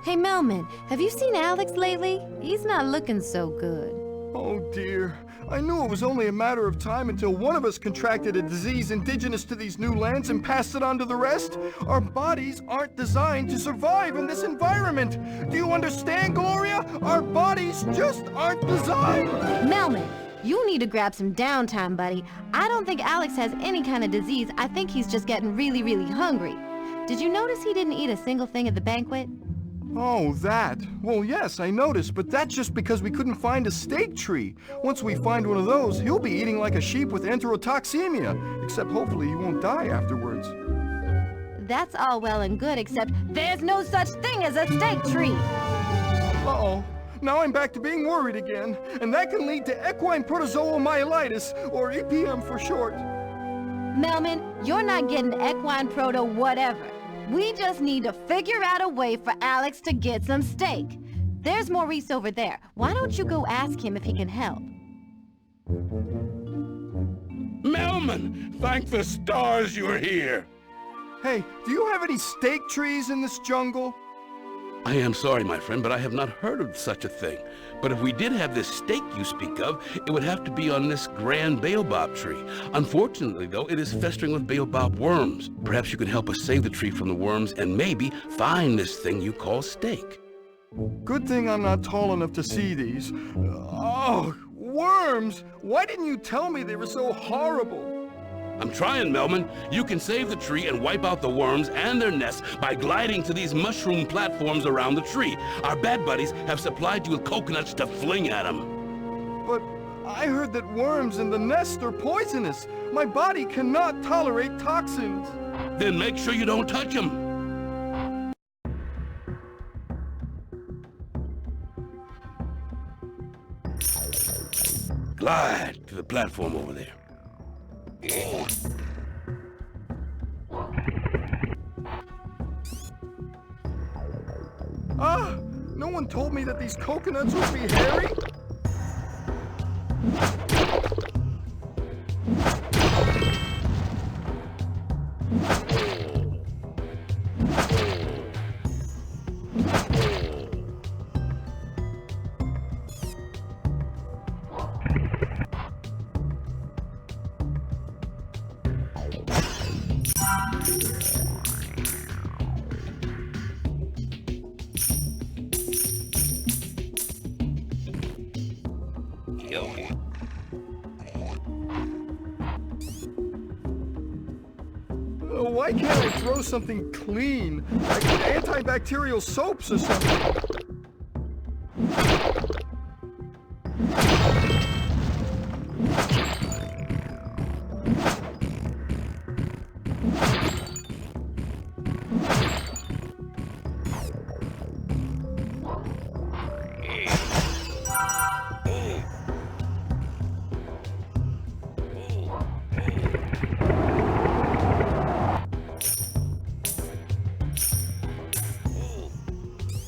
Hey, Melman, have you seen Alex lately? He's not looking so good. Oh dear. I knew it was only a matter of time until one of us contracted a disease indigenous to these new lands and passed it on to the rest. Our bodies aren't designed to survive in this environment. Do you understand, Gloria? Our bodies just aren't designed. Melman, you need to grab some downtime, buddy. I don't think Alex has any kind of disease. I think he's just getting really, really hungry. Did you notice he didn't eat a single thing at the banquet? Oh, that. Well, yes, I noticed, but that's just because we couldn't find a steak tree. Once we find one of those, he'll be eating like a sheep with enterotoxemia, except hopefully he won't die afterwards. That's all well and good, except there's no such thing as a steak tree! Uh-oh. Now I'm back to being worried again, and that can lead to equine protozoal myelitis, or EPM for short. Melman, you're not getting equine proto whatever. We just need to figure out a way for Alex to get some steak. There's Maurice over there. Why don't you go ask him if he can help? Melman, thank the stars you're here. Hey, do you have any steak trees in this jungle? I am sorry, my friend, but I have not heard of such a thing. But if we did have this steak you speak of, it would have to be on this grand baobab tree. Unfortunately, though, it is festering with baobab worms. Perhaps you can help us save the tree from the worms and maybe find this thing you call steak. Good thing I'm not tall enough to see these. Oh, worms! Why didn't you tell me they were so horrible? I'm trying, Melman. You can save the tree and wipe out the worms and their nests by gliding to these mushroom platforms around the tree. Our bad buddies have supplied you with coconuts to fling at them. But I heard that worms in the nest are poisonous. My body cannot tolerate toxins. Then make sure you don't touch them. Glide to the platform over there. Ah! No one told me that these coconuts would be hairy? Why can't I throw something clean? Like antibacterial soaps or something?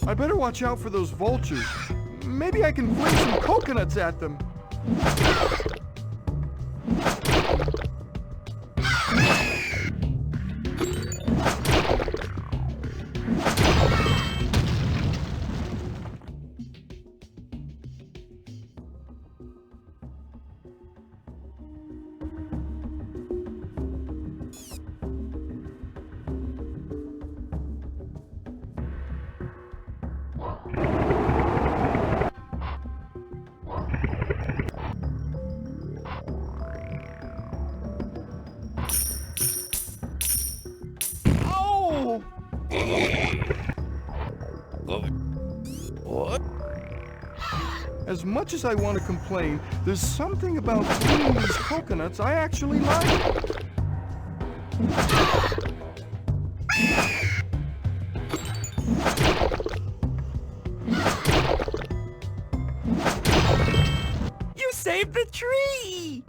I better watch out for those vultures. Maybe I can fling some coconuts at them. What? As much as I want to complain, there's something about cleaning these coconuts I actually like. You saved the tree!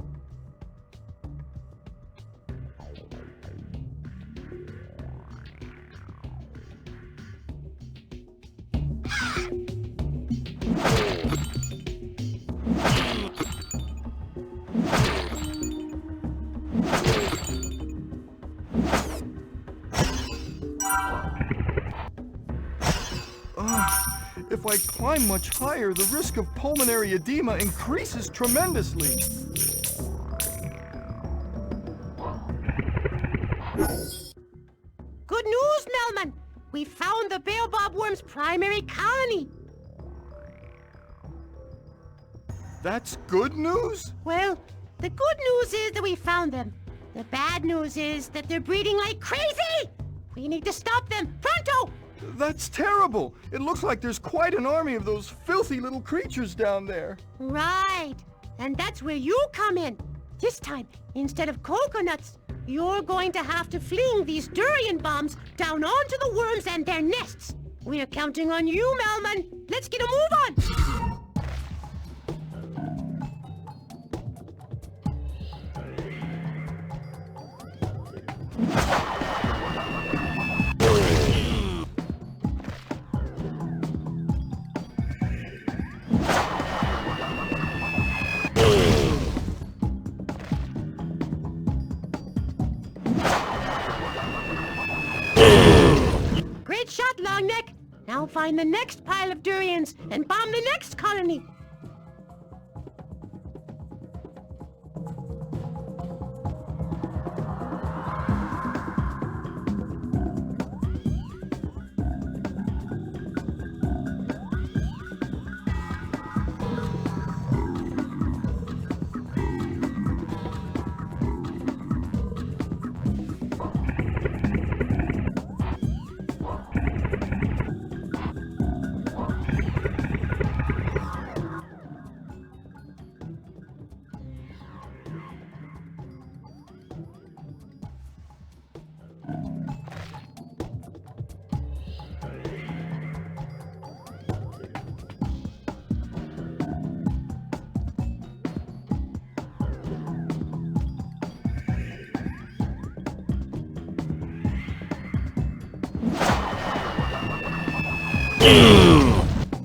If I climb much higher, the risk of pulmonary edema increases tremendously. Good news, Melman! We found the baobab worm's primary colony. That's good news? Well, the good news is that we found them. The bad news is that they're breeding like crazy! We need to stop them, pronto! That's terrible. It looks like there's quite an army of those filthy little creatures down there. Right. And that's where you come in. This time, instead of coconuts, you're going to have to fling these durian bombs down onto the worms and their nests. We're counting on you, Melman. Let's get a move on. Great shot, Longneck. Now find the next pile of durians and bomb the next colony.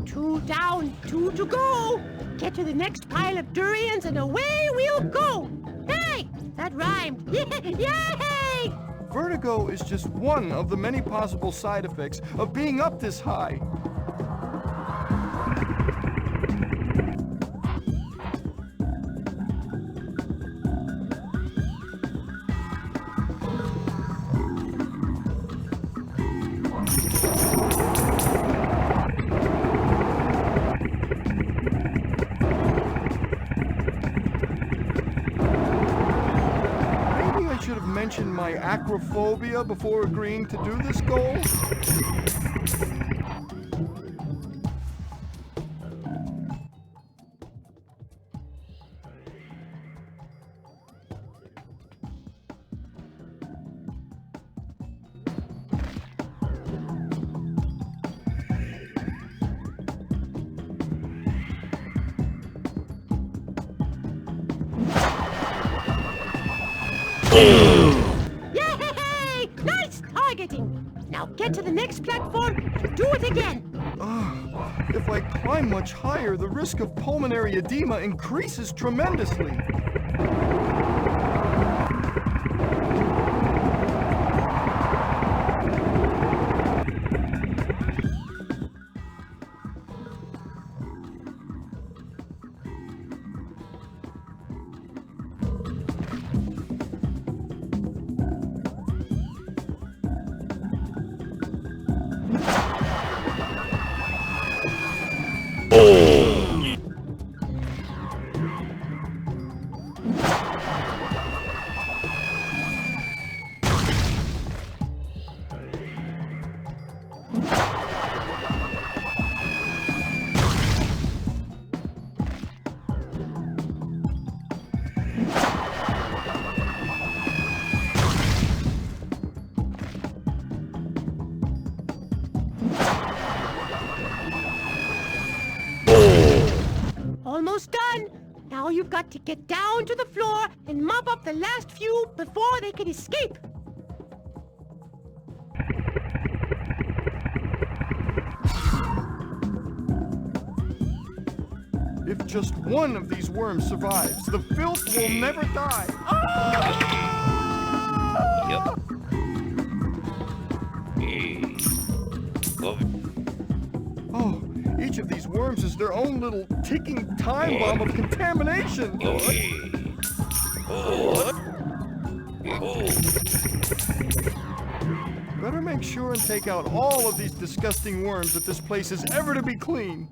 Two down, two to go. Get to the next pile of durians and away we'll go. Hey, that rhymed. Yay! Vertigo is just one of the many possible side effects of being up this high. Should have mentioned my acrophobia before agreeing to do this goal. Yay! Nice targeting! Now get to the next platform and do it again! If I climb much higher, the risk of pulmonary edema increases tremendously. Almost done! Now you've got to get down to the floor and mop up the last few before they can escape! If just one of these worms survives, the filth will never die. Yep. Hey. Well, Oh, each of these worms is their own little ticking time bomb of contamination. Better make sure and take out all of these disgusting worms if this place is ever to be clean.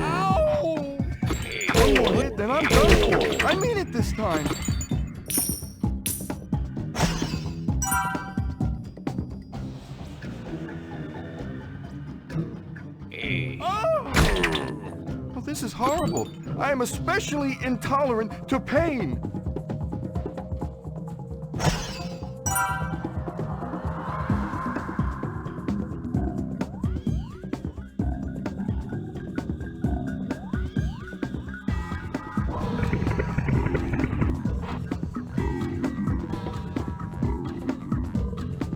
Ow! One more hit, then I'm done for. I mean it this time. Oh, this is horrible. I am especially intolerant to pain.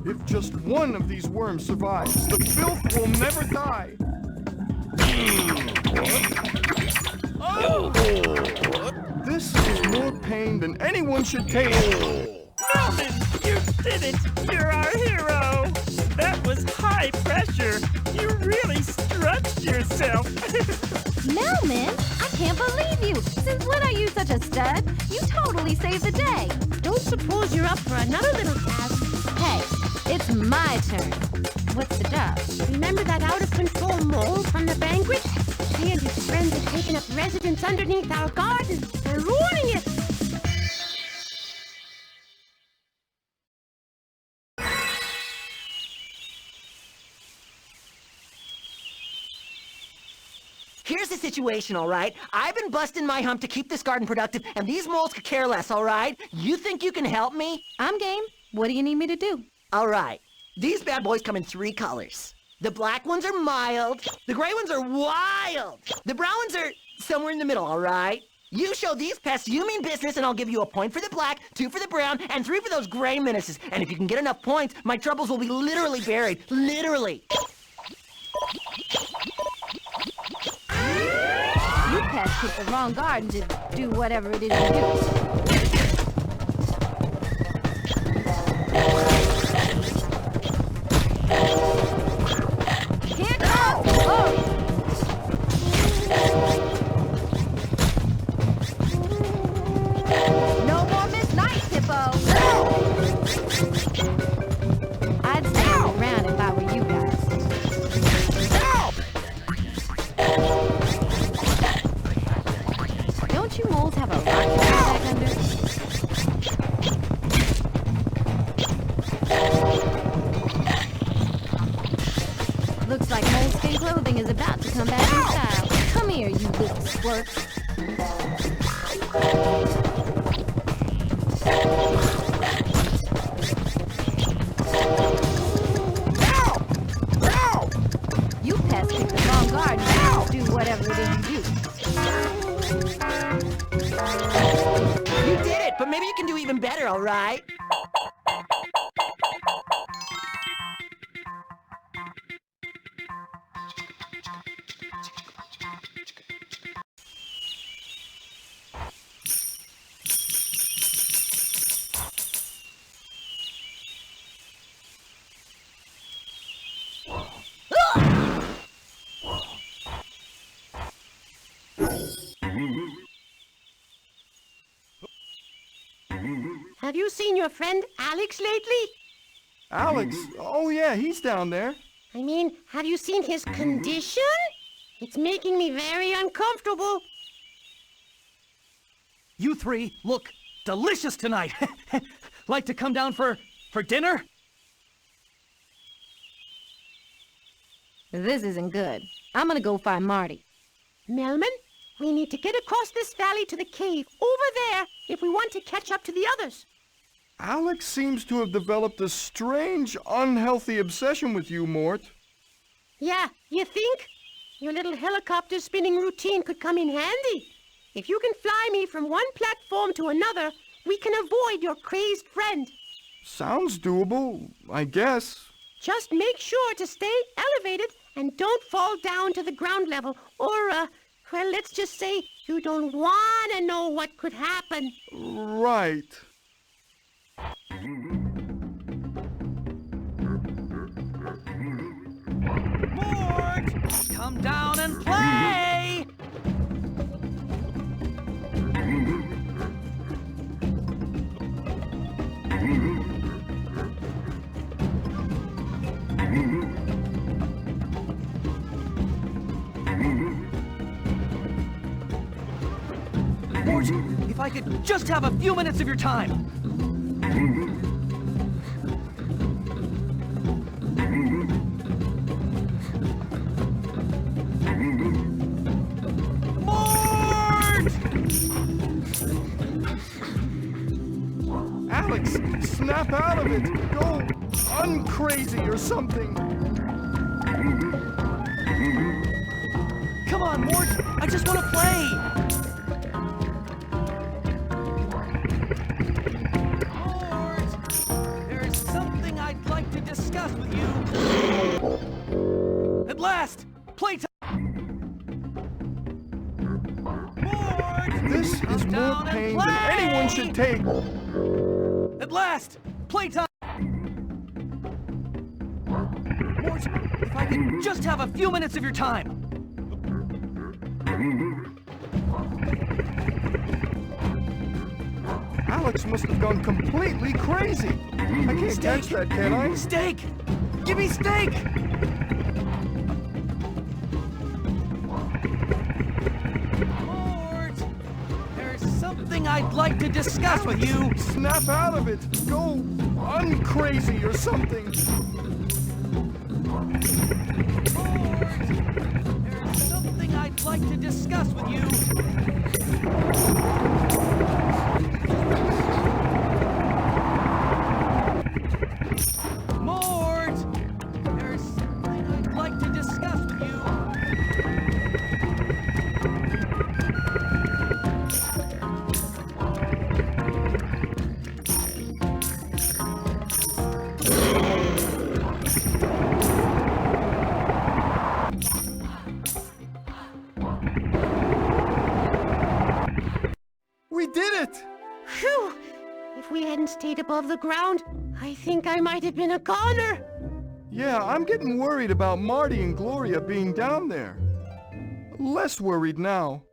If just one of these worms survives, the filth will never die. Oh! This is more pain than anyone should take. Melman, you did it! You're our hero! That was high pressure. You really stretched yourself. Melman, I can't believe you. Since when are you such a stud? You totally saved the day. Don't suppose you're up for another little task? Hey, it's my turn. What's the job? Remember that out-of-control mole from the banquet? He and his friends have taken up residence underneath our garden. They're ruining it. Here's the situation, all right? I've been busting my hump to keep this garden productive, and these moles could care less, all right? You think you can help me? I'm game. What do you need me to do? All right. These bad boys come in 3 colors. The black ones are mild. The gray ones are wild. The brown ones are somewhere in the middle, all right? You show these pests you mean business, and I'll give you a point for the black, 2 for the brown, and 3 for those gray menaces. And if you can get enough points, my troubles will be literally buried. Literally. You pests picked the wrong garden to do whatever it is you do. Here it comes! Oh! No more Miss Nice, Hippo! I'd stay around if I were you guys. Don't you moles have a rocket back under? Looks like moleskin clothing is about to come back in style. Come here, you little squirts. You pests picked the wrong garden to do whatever it is you do. You did it, but maybe you can do even better, all right? Have you seen your friend Alex lately? Alex? Oh yeah, he's down there. I mean, have you seen his condition? It's making me very uncomfortable. You 3 look delicious tonight. Like to come down for dinner? This isn't good. I'm gonna go find Marty. Melman, we need to get across this valley to the cave over there if we want to catch up to the others. Alex seems to have developed a strange, unhealthy obsession with you, Mort. Yeah, you think? Your little helicopter spinning routine could come in handy. If you can fly me from one platform to another, we can avoid your crazed friend. Sounds doable, I guess. Just make sure to stay elevated and don't fall down to the ground level, or Well, let's just say you don't want to know what could happen. Right. Mort! Come down and play! Mort, if I could just have a few minutes of your time. Alex, snap out of it. Go uncrazy or something. Come on, Mort! I just want to play! Mort! There is something I'd like to discuss with you. At last! Playtime! Mort! This is more down and pain than play! anyone should take. At last! Playtime! Mort, if I could just have a few minutes of your time. Alex must have gone completely crazy. I can't catch that, can I? Steak! Give me steak! Mort! There's something I'd like to discuss with you. Snap out of it. Go uncrazy or something. Mort! There's something I'd like to discuss with you. Mort! There's something I'd like to discuss with you. We did it! Phew! If we hadn't stayed above the ground, I think I might have been a goner. Yeah, I'm getting worried about Marty and Gloria being down there. Less worried now.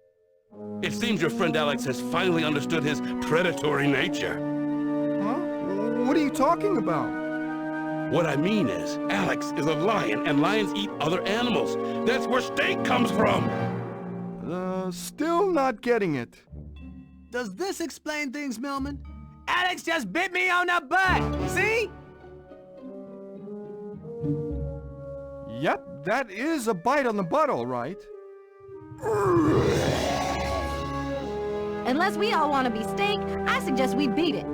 It seems your friend Alex has finally understood his predatory nature. Huh? What are you talking about? What I mean is, Alex is a lion, and lions eat other animals. That's where steak comes from! Still not getting it. Does this explain things, Melman? Alex just bit me on the butt! See? Yep, that is a bite on the butt, all right. Unless we all want to be steak, I suggest we beat it.